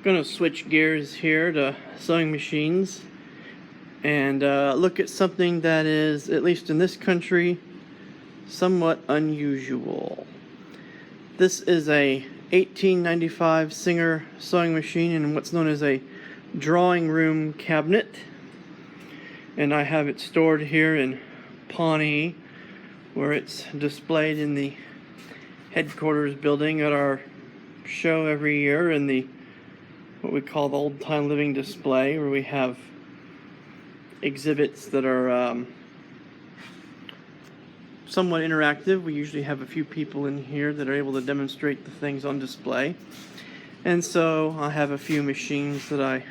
Going to switch gears here to sewing machines and look at something that is, at least in this country, somewhat unusual. This is a 1895 Singer sewing machine in what's known as a drawing room cabinet, and I have it stored here in Pawnee, where it's displayed in the headquarters building at our show every year in the what we call the Old Time Living display, where we have exhibits that are somewhat interactive. We usually have a few people in here that are able to demonstrate the things on display. And so I have a few machines that I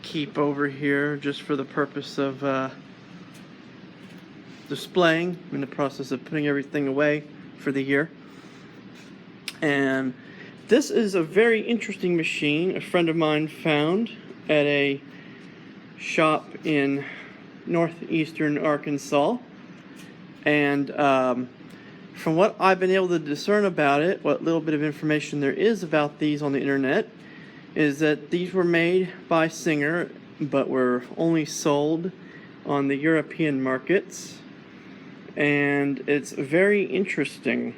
keep over here just for the purpose of displaying. I'm in the process of putting everything away for the year. And this is a very interesting machine a friend of mine found at a shop in Northwestern Arkansas. And from what I've been able to discern about it, what little bit of information there is about these on the internet, is that these were made by Singer but were only sold on the European markets. And it's very interesting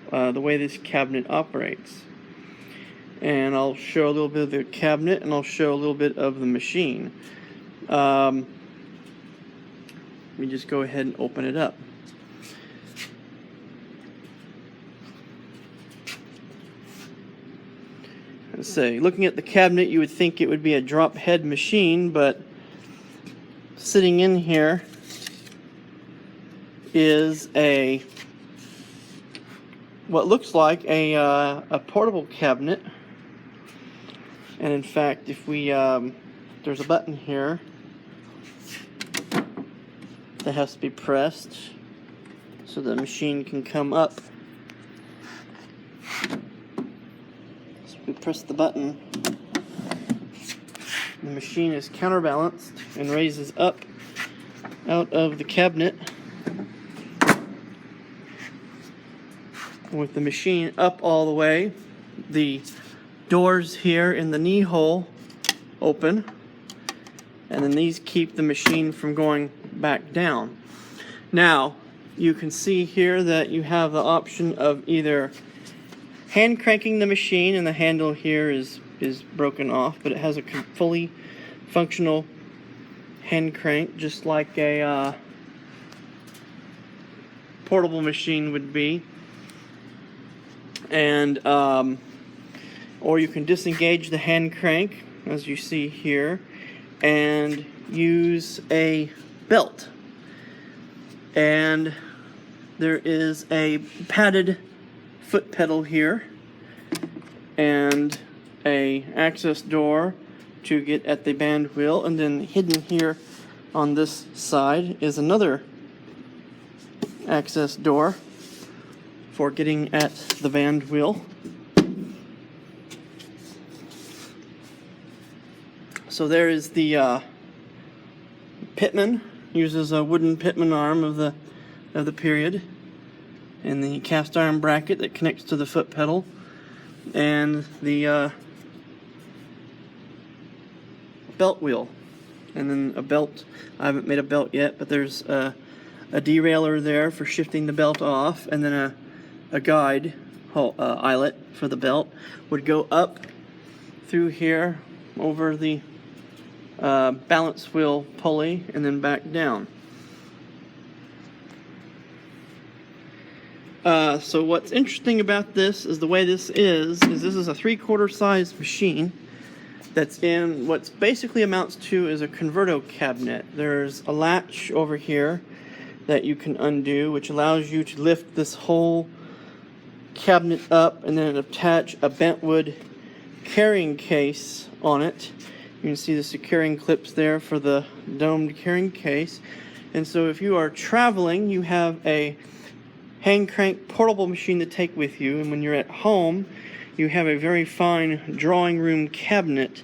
the way this cabinet operates. And I'll show a little bit of the cabinet, and I'll show a little bit of the machine. Let me just go ahead and open it up. Let's say, looking at the cabinet, you would think it would be a drop head machine, but sitting in here is what looks like a portable cabinet. And in fact, if we there's a button here that has to be pressed so the machine can come up. So we press the button, the machine is counterbalanced and raises up out of the cabinet. With the machine up all the way, the doors here in the knee hole open, and then these keep the machine from going back down. Now you can see here that you have the option of either hand cranking the machine, and the handle here is broken off, but it has a fully functional hand crank, just like a portable machine would be. And or you can disengage the hand crank, as you see here, and use a belt. And there is a padded foot pedal here and a access door to get at the band wheel, and then hidden here on this side is another access door for getting at the band wheel. So there is the pitman. Uses a wooden pitman arm of the period, and the cast iron bracket that connects to the foot pedal, and the belt wheel, and then a belt. I haven't made a belt yet, but there's a derailleur there for shifting the belt off, and then a guide eyelet for the belt would go up through here over the balance wheel pulley and then back down. So what's interesting about this is the way this is this is a 3/4 size machine that's in what's basically amounts to is a convertible cabinet. There's a latch over here that you can undo, which allows you to lift this whole cabinet up and then attach a bentwood carrying case on it. You can see the securing clips there for the domed carrying case. And so if you are traveling, you have a hand crank portable machine to take with you, and when you're at home, you have a very fine drawing room cabinet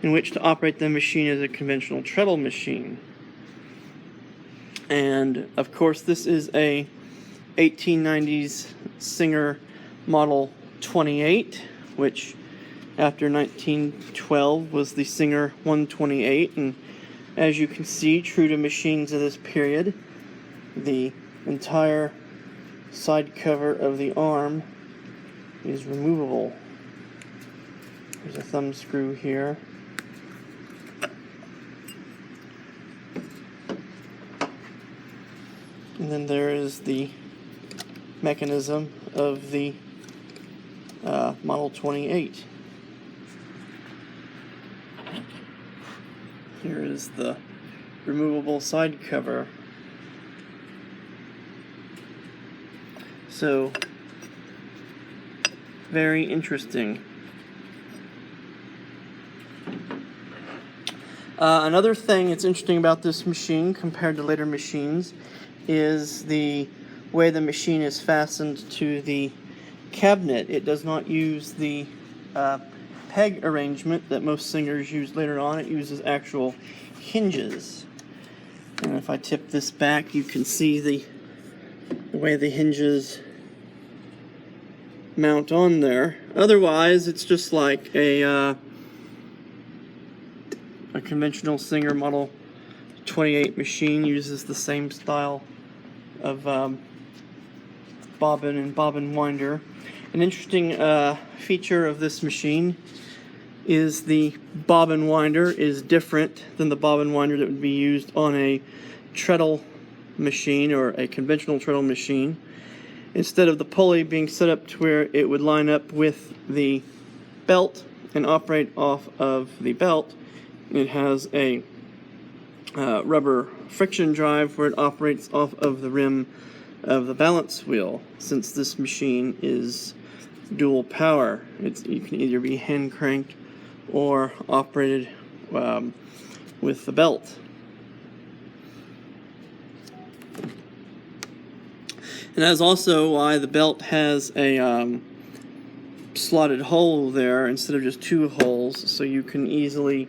in which to operate the machine as a conventional treadle machine. And of course, this is a 1890s Singer Model 28, which after 1912 was the Singer 128, and as you can see, true to machines of this period, the entire side cover of the arm is removable. There's a thumb screw here. And then there is the mechanism of the Model 28. Here is the removable side cover. So, very interesting. Another thing that's interesting about this machine compared to later machines is the way the machine is fastened to the cabinet. It does not use the peg arrangement that most Singers use later on. It uses actual hinges. And if I tip this back, you can see the way the hinges mount on there. Otherwise, it's just like a conventional Singer Model 28 machine. Uses the same style of bobbin and bobbin winder. An interesting feature of this machine is the bobbin winder is different than the bobbin winder that would be used on a treadle machine or a conventional treadle machine. Instead of the pulley being set up to where it would line up with the belt and operate off of the belt, it has a rubber friction drive where it operates off of the rim of the balance wheel. Since this machine is dual power, you can either be hand cranked or operated with the belt. And that's also why the belt has a slotted hole there instead of just two holes, so you can easily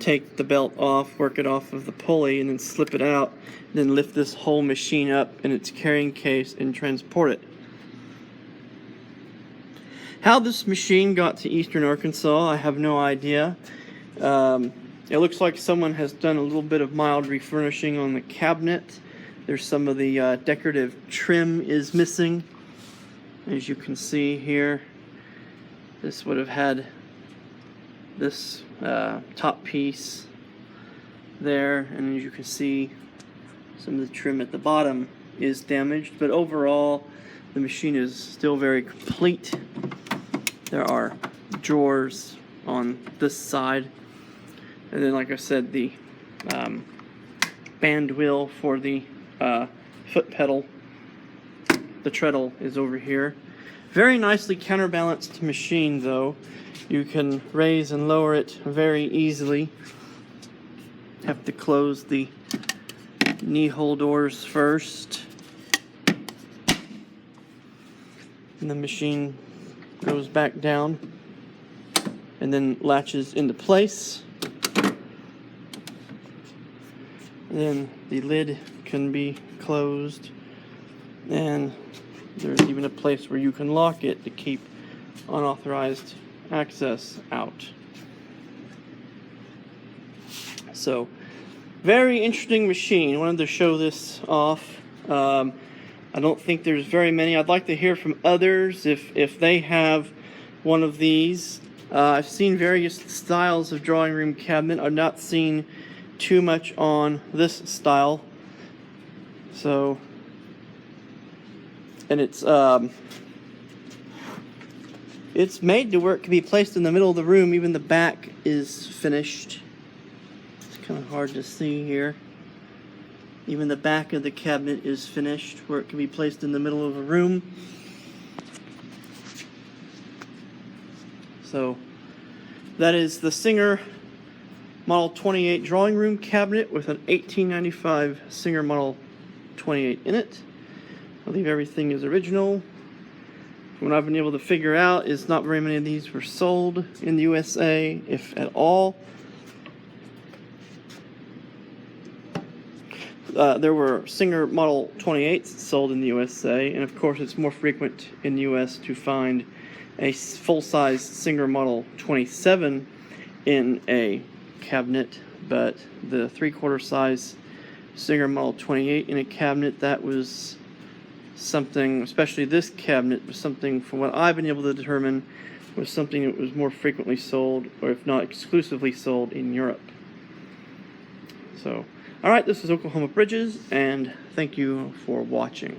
take the belt off, work it off of the pulley, and then slip it out, then lift this whole machine up in its carrying case and transport it. How this machine got to Eastern Arkansas, I have no idea. It looks like someone has done a little bit of mild refurnishing on the cabinet. There's some of the decorative trim is missing. As you can see here, this would have had this top piece there, and as you can see, some of the trim at the bottom is damaged, but overall the machine is still very complete. There are drawers on this side, and then, like I said, the band wheel for the foot pedal, the treadle, is over here. Very nicely counterbalanced machine, though. You can raise and lower it very easily. Have to close the knee hole doors first. And the machine goes back down and then latches into place. And then the lid can be closed, and there's even a place where you can lock it to keep unauthorized access out. So, very interesting machine. I wanted to show this off. I don't think there's very many. I'd like to hear from others if they have one of these. I've seen various styles of drawing room cabinet. I've not seen too much on this style. So, and it's made to where it can be placed in the middle of the room. Even the back is finished. It's kind of hard to see here. Even the back of the cabinet is finished where it can be placed in the middle of a room. So that is the Singer Model 28 drawing room cabinet with an 1895 Singer Model 28 in it. I believe everything is original. What I've been able to figure out is not very many of these were sold in the USA, if at all. There were Singer Model 28s sold in the USA, and of course it's more frequent in the US to find a full-size Singer Model 27 in a cabinet, but the 3/4 size Singer Model 28 in a cabinet, that was something, especially this cabinet, was something, from what I've been able to determine, was something that was more frequently sold, or if not exclusively sold, in Europe. So, alright, this is Oklahoma Bridges, and thank you for watching.